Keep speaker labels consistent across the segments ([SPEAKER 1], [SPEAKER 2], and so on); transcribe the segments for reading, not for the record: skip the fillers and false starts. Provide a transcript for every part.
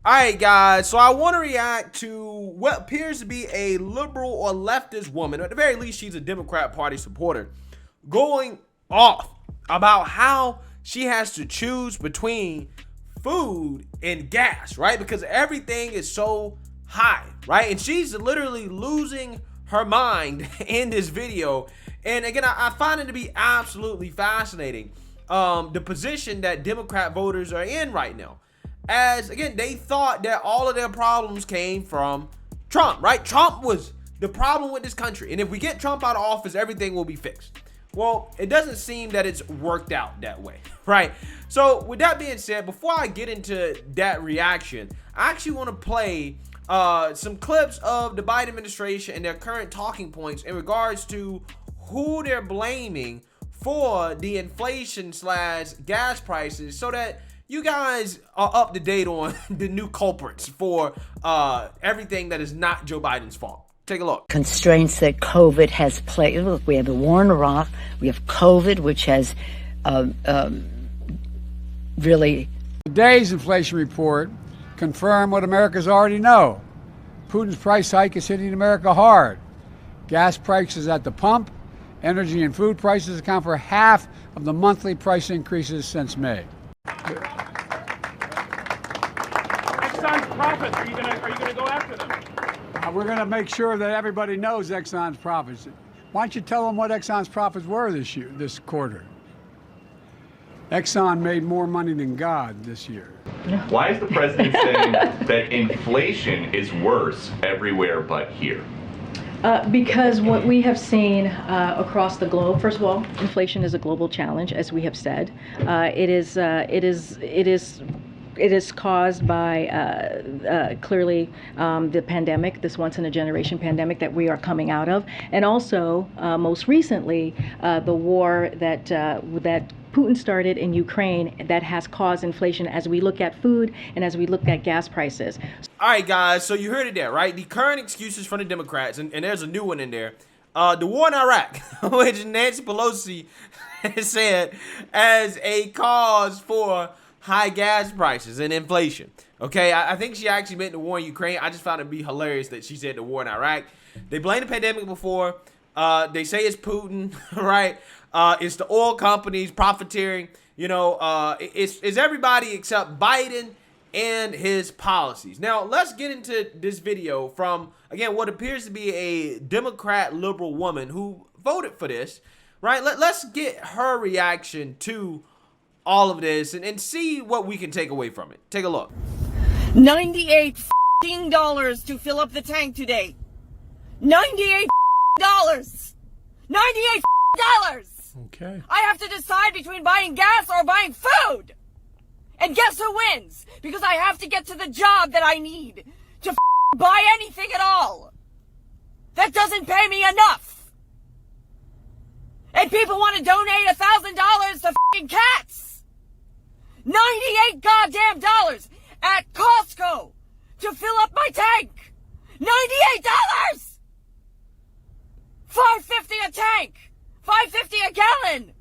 [SPEAKER 1] All right, guys, so I want to react to what appears to be a liberal or leftist woman, or at the very least, she's a Democrat Party supporter, going off about how she has to choose between food and gas, right? Because everything is so high, right? And she's literally losing her mind in this video. And again, I find it to be absolutely fascinating, the position that Democrat voters are in right now. As again, they thought that all of their problems came from Trump, right? Trump was the problem with this country, and if we get Trump out of office, everything will be fixed. Well, it doesn't seem that it's worked out that way, right? So with that being said, before I get into that reaction, I actually want to play some clips of the Biden administration and their current talking points in regards to who they're blaming for the inflation / gas prices, so that you guys are up to date on the new culprits for everything that is not Joe Biden's fault. Take a look.
[SPEAKER 2] Constraints that COVID has played. Look, we have the war in Iraq. We have COVID, which has really...
[SPEAKER 3] Today's inflation report confirmed what Americans already know. Putin's price hike is hitting America hard. Gas prices at the pump, energy and food prices account for half of the monthly price increases since May.
[SPEAKER 4] Exxon's profits, are you gonna go after them?
[SPEAKER 3] We're going to make sure that everybody knows Exxon's profits. Why don't you tell them what Exxon's profits were this quarter? Exxon made more money than God this year.
[SPEAKER 5] Why is the president saying that inflation is worse everywhere but here?
[SPEAKER 6] Because what we have seen across the globe, first of all, inflation is a global challenge, as we have said. It is caused by clearly the pandemic, this once-in-a-generation pandemic that we are coming out of, and also most recently the war that Putin started in Ukraine that has caused inflation as we look at food and as we look at gas prices.
[SPEAKER 1] All right, guys, so you heard it there, right? The current excuses from the Democrats, and there's a new one in there. The war in Iraq, which Nancy Pelosi said as a cause for high gas prices and inflation. Okay, I think she actually meant the war in Ukraine. I just found it to be hilarious that she said the war in Iraq. They blamed the pandemic before. They say it's Putin, right? It's the oil companies profiteering. You know, it's everybody except Biden and his policies. Now, let's get into this video from, again, what appears to be a Democrat liberal woman who voted for this, right? Let's get her reaction to all of this and see what we can take away from it. Take a look.
[SPEAKER 7] $98 to fill up the tank today. $98. $98.
[SPEAKER 3] Okay.
[SPEAKER 7] I have to decide between buying gas or buying food. And guess who wins? Because I have to get to the job that I need to buy anything at all. That doesn't pay me enough. And people want to donate $1,000 to cats. 98 goddamn dollars at Costco to fill up my tank. $98. $5.50 a tank. $5.50 a gallon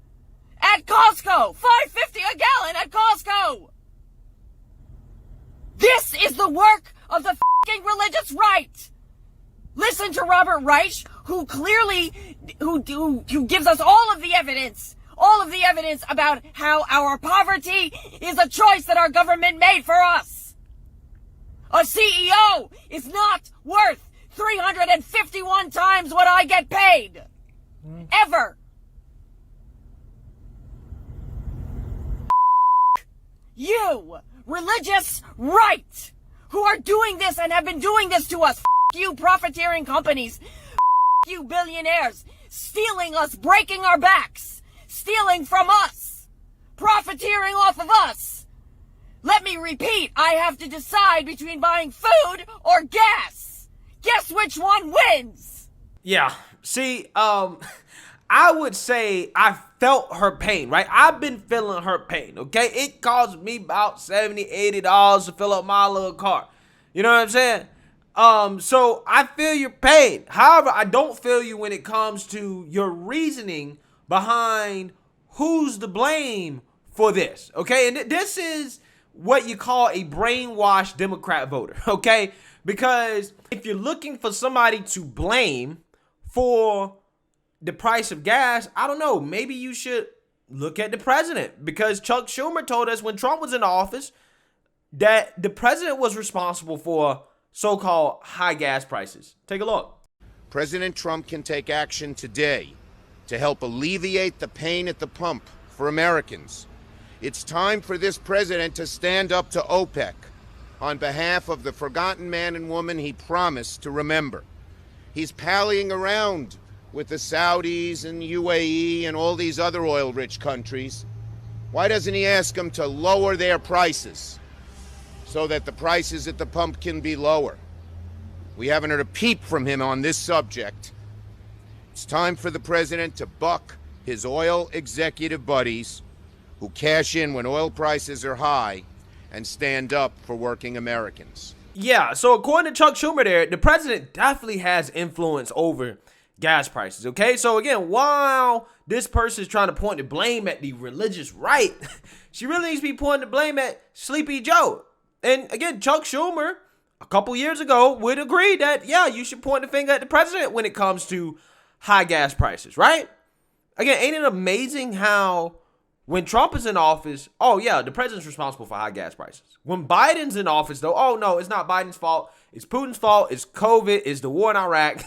[SPEAKER 7] at Costco. $5.50 a gallon at Costco. This is the work of the religious right. Listen to Robert Reich, who clearly, who gives us all of the evidence about how our poverty is a choice that our government made for us. A CEO is not worth 351 times what I get paid. Ever. You, religious right, who are doing this and have been doing this to us. You profiteering companies. You billionaires, stealing us, breaking our backs, stealing from us, profiteering off of us. Let me repeat, I have to decide between buying food or gas. Guess which one wins?
[SPEAKER 1] Yeah, see, I would say I felt her pain, right? I've been feeling her pain, okay? It cost me about $70, $80 to fill up my little car. You know what I'm saying? So I feel your pain. However, I don't feel you when it comes to your reasoning behind who's to blame for this, okay? And this is what you call a brainwashed Democrat voter, okay? Because if you're looking for somebody to blame for the price of gas, I don't know, maybe you should look at the president, because Chuck Schumer told us when Trump was in office that the president was responsible for so-called high gas prices. Take a look.
[SPEAKER 8] President Trump can take action today to help alleviate the pain at the pump for Americans. It's time for this president to stand up to OPEC on behalf of the forgotten man and woman he promised to remember. He's pallying around with the Saudis and UAE and all these other oil-rich countries. Why doesn't he ask them to lower their prices so that the prices at the pump can be lower? We haven't heard a peep from him on this subject. It's time for the president to buck his oil executive buddies who cash in when oil prices are high and stand up for working Americans.
[SPEAKER 1] Yeah, so according to Chuck Schumer there, the president definitely has influence over gas prices, okay? So again, while this person is trying to point the blame at the religious right, she really needs to be pointing the blame at Sleepy Joe. And again, Chuck Schumer, a couple years ago, would agree that, yeah, you should point the finger at the president when it comes to high gas prices, right? Again, ain't it amazing how when Trump is in office, oh yeah, the president's responsible for high gas prices. When Biden's in office, though, oh no, it's not Biden's fault. It's Putin's fault. It's COVID. It's the war in Iraq.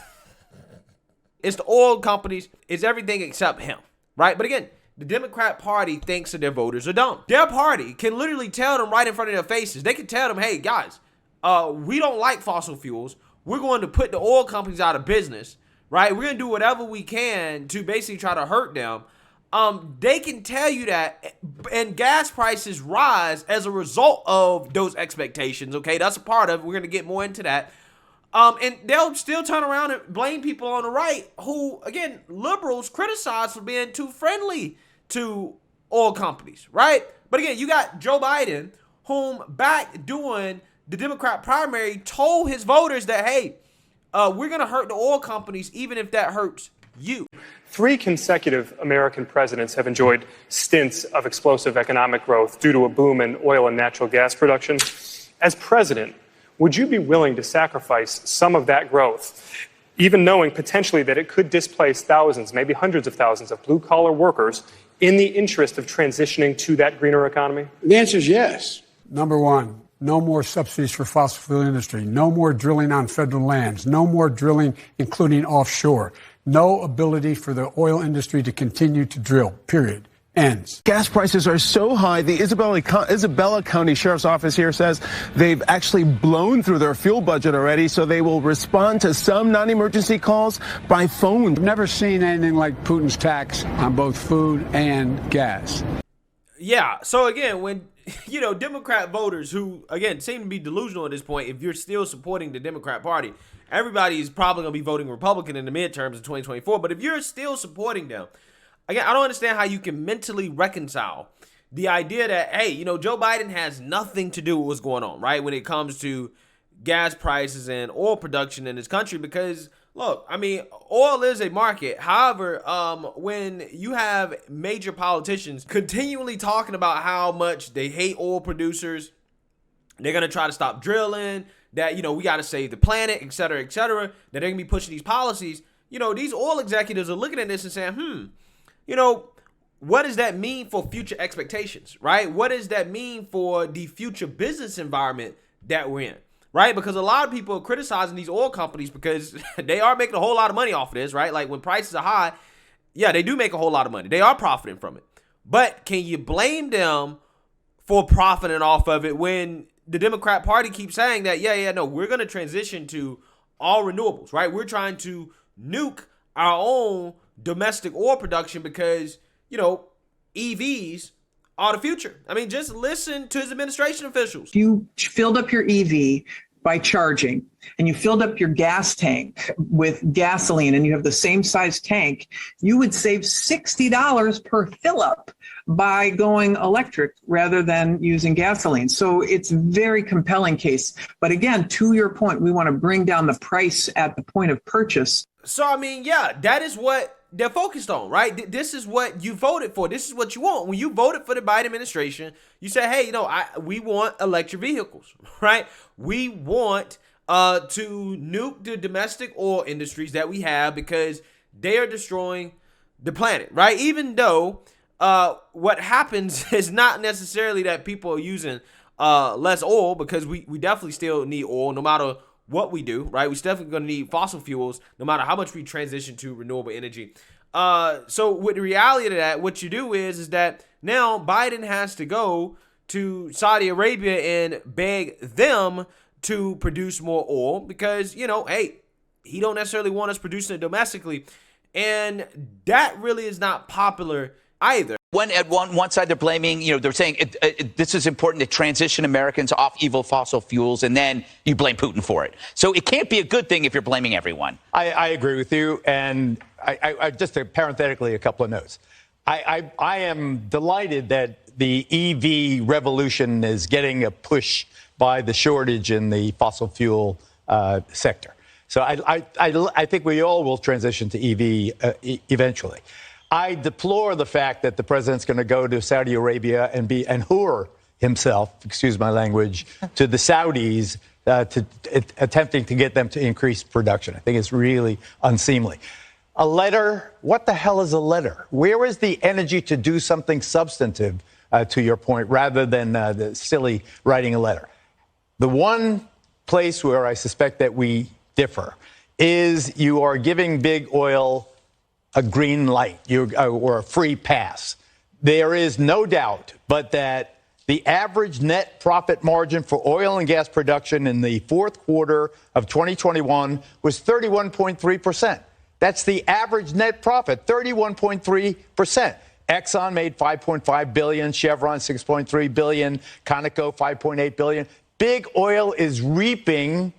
[SPEAKER 1] It's the oil companies. It's everything except him, right? But again, the Democrat Party thinks that their voters are dumb. Their party can literally tell them right in front of their faces. They can tell them, hey, guys, we don't like fossil fuels. We're going to put the oil companies out of business, right? We're going to do whatever we can to basically try to hurt them. They can tell you that, and gas prices rise as a result of those expectations, okay? That's a part of it. We're going to get more into that. And they'll still turn around and blame people on the right who, again, liberals criticize for being too friendly to oil companies, right? But again, you got Joe Biden, whom back during the Democrat primary told his voters that, hey, we're going to hurt the oil companies even if that hurts you.
[SPEAKER 4] 3 consecutive American presidents have enjoyed stints of explosive economic growth due to a boom in oil and natural gas production. As president, would you be willing to sacrifice some of that growth, even knowing potentially that it could displace thousands, maybe hundreds of thousands of blue-collar workers in the interest of transitioning to that greener economy?
[SPEAKER 3] The answer is yes. Number one, no more subsidies for fossil fuel industry, no more drilling on federal lands, no more drilling, including offshore, no ability for the oil industry to continue to drill, period. Ends.
[SPEAKER 9] Gas prices are so high, the Isabella County Sheriff's Office here says they've actually blown through their fuel budget already, so they will respond to some non-emergency calls by phone.
[SPEAKER 3] I've never seen anything like Putin's tax on both food and gas.
[SPEAKER 1] Yeah, so again, when, you know, Democrat voters who, again, seem to be delusional at this point, if you're still supporting the Democrat Party, everybody's probably going to be voting Republican in the midterms in 2024, but if you're still supporting them, again, I don't understand how you can mentally reconcile the idea that, hey, you know, Joe Biden has nothing to do with what's going on, right, when it comes to gas prices and oil production in this country. Because, look, I mean, oil is a market. However, when you have major politicians continually talking about how much they hate oil producers, they're going to try to stop drilling, that, you know, we got to save the planet, et cetera, that they're going to be pushing these policies, you know, these oil executives are looking at this and saying, you know, what does that mean for future expectations, right? What does that mean for the future business environment that we're in, right? Because a lot of people are criticizing these oil companies because they are making a whole lot of money off of this, right? Like when prices are high, yeah, they do make a whole lot of money. They are profiting from it. But can you blame them for profiting off of it when the Democrat Party keeps saying that, no, we're going to transition to all renewables, right? We're trying to nuke our own domestic oil production because, you know, EVs are the future. I mean, just listen to his administration officials.
[SPEAKER 10] You filled up your EV by charging and you filled up your gas tank with gasoline and you have the same size tank, you would save $60 per fill up by going electric rather than using gasoline. So it's a very compelling case. But again, to your point, we want to bring down the price at the point of purchase.
[SPEAKER 1] So, I mean, yeah, that is what they're focused on, right? This is what you voted for. This is what you want. When you voted for the Biden administration, you said, hey, we want electric vehicles, right? We want to nuke the domestic oil industries that we have because they are destroying the planet, right? Even though what happens is not necessarily that people are using less oil, because we definitely still need oil no matter what we do, right? We're definitely going to need fossil fuels no matter how much we transition to renewable energy. So with the reality of that, what you do is that now Biden has to go to Saudi Arabia and beg them to produce more oil because, hey, he don't necessarily want us producing it domestically. And that really is not popular either.
[SPEAKER 11] When at one side they're blaming, they're saying this is important to transition Americans off evil fossil fuels, and then you blame Putin for it. So it can't be a good thing if you're blaming everyone.
[SPEAKER 12] I agree with you. And I just parenthetically, a couple of notes. I am delighted that the EV revolution is getting a push by the shortage in the fossil fuel sector. So I think we all will transition to EV eventually. I deplore the fact that the president's going to go to Saudi Arabia and whore himself, excuse my language, to the Saudis, attempting to get them to increase production. I think it's really unseemly. A letter? What the hell is a letter? Where is the energy to do something substantive, to your point, rather than the silly writing a letter? The one place where I suspect that we differ is you are giving big oil a green light or a free pass. There is no doubt but that the average net profit margin for oil and gas production in the fourth quarter of 2021 was 31.3%. That's the average net profit, 31.3%. Exxon made $5.5 billion, Chevron $6.3 billion, Conoco $5.8 billion. Big oil is reaping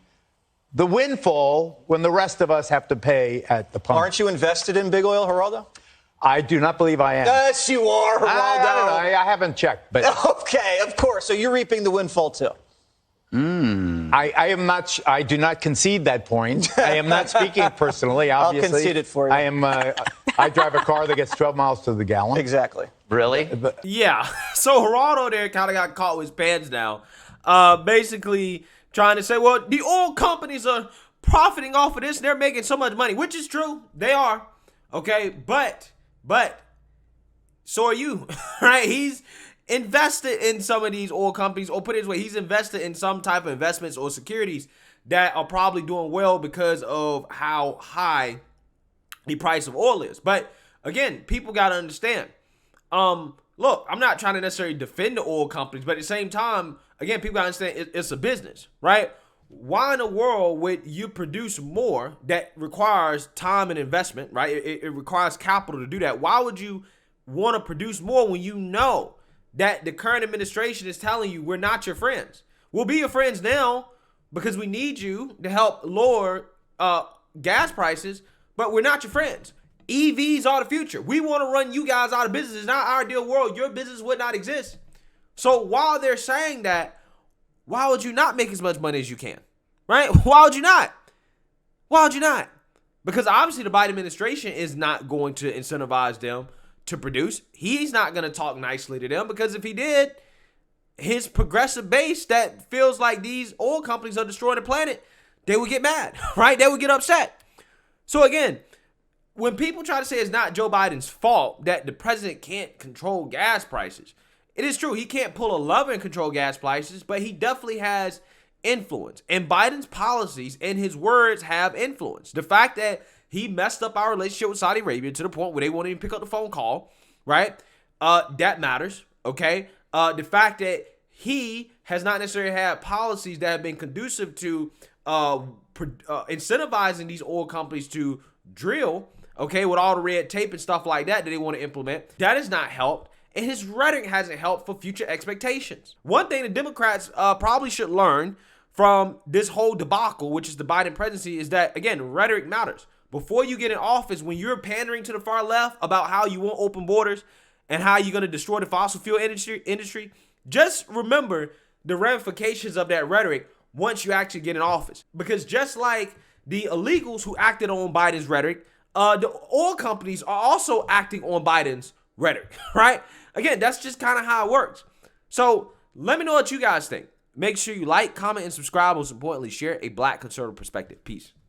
[SPEAKER 12] the windfall when the rest of us have to pay at the pump.
[SPEAKER 13] Aren't you invested in big oil, Geraldo?
[SPEAKER 12] I do not believe I am.
[SPEAKER 13] Yes, you are, Geraldo.
[SPEAKER 12] I haven't checked, but
[SPEAKER 13] okay, of course. So you're reaping the windfall too.
[SPEAKER 12] I am not. I do not concede that point. I am not speaking personally. Obviously,
[SPEAKER 13] I'll concede it for you.
[SPEAKER 12] I am. I drive a car that gets 12 miles to the gallon.
[SPEAKER 13] Exactly.
[SPEAKER 11] Really?
[SPEAKER 1] Yeah. So Geraldo there kind of got caught with his pants down. Basically trying to say, well, the oil companies are profiting off of this. They're making so much money, which is true. They are. Okay. But so are you, right? He's invested in some of these oil companies, or put it this way, he's invested in some type of investments or securities that are probably doing well because of how high the price of oil is. But again, people got to understand. Look, I'm not trying to necessarily defend the oil companies, but at the same time, again, people got to understand it's a business, right? Why in the world would you produce more that requires time and investment, right? It requires capital to do that. Why would you want to produce more when you know that the current administration is telling you we're not your friends? We'll be your friends now because we need you to help lower gas prices, but we're not your friends. EVs are the future. We want to run you guys out of business. It's not our ideal world. Your business would not exist. So while they're saying that, why would you not make as much money as you can, right? Why would you not? Why would you not? Because obviously the Biden administration is not going to incentivize them to produce. He's not going to talk nicely to them, because if he did, his progressive base that feels like these oil companies are destroying the planet, they would get mad, right? They would get upset. So again, when people try to say it's not Joe Biden's fault that the president can't control gas prices, it is true. He can't pull a lever and control gas prices, but he definitely has influence. And Biden's policies and his words have influence. The fact that he messed up our relationship with Saudi Arabia to the point where they won't even pick up the phone call, right? That matters, okay? The fact that he has not necessarily had policies that have been conducive to incentivizing these oil companies to drill, okay, with all the red tape and stuff like that they want to implement, that has not helped. And his rhetoric hasn't helped for future expectations. One thing the Democrats probably should learn from this whole debacle, which is the Biden presidency, is that, again, rhetoric matters. Before you get in office, when you're pandering to the far left about how you want open borders and how you're going to destroy the fossil fuel industry, just remember the ramifications of that rhetoric once you actually get in office. Because just like the illegals who acted on Biden's rhetoric, the oil companies are also acting on Biden's rhetoric, right? Again, that's just kind of how it works. So let me know what you guys think. Make sure you like, comment, and subscribe. Most importantly, share a Black conservative perspective. Peace.